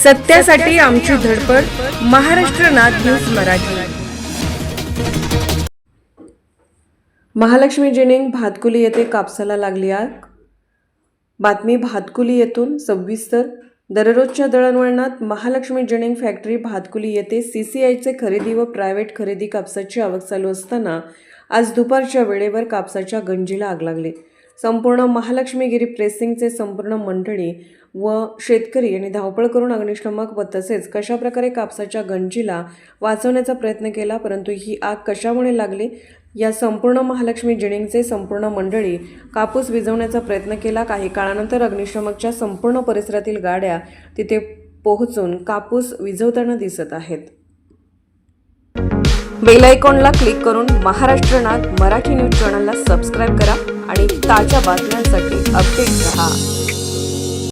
सत्यासाठी आमची धडपड. महाराष्ट्र नाद न्यूज मराठी. महालक्ष्मी जिनिंग भातकुली येथे कापसाला लागली आग. बातमी भातकुली येथून सविस्तर. दररोजच्या दळणवळणात महालक्ष्मी जिनिंग फॅक्टरी भातकुली येथे CCIचे खरेदी व प्रायव्हेट खरेदी कापसाची आवक चालू असताना आज दुपारच्या वेळेवर कापसाच्या गंजीला आग लागली. संपूर्ण महालक्ष्मीगिरी प्रेसिंगचे संपूर्ण मंडळी व शेतकरी यांनी धावपळ करून अग्निशमक व तसेच कशाप्रकारे कापसाच्या गंजीला वाचवण्याचा प्रयत्न केला, परंतु ही आग कशामुळे लागली या संपूर्ण महालक्ष्मी जिनिंगचे संपूर्ण मंडळी कापूस विझवण्याचा प्रयत्न केला. काही काळानंतर अग्निशमकच्या संपूर्ण परिसरातील गाड्या तिथे पोहोचून कापूस विझवताना दिसत आहेत. बेल आयकॉनला क्लिक करून महाराष्ट्र नाद मराठी न्यूज चॅनलला सबस्क्राईब करा आणि ताज्या बातम्यांसाठी अपडेट रहा.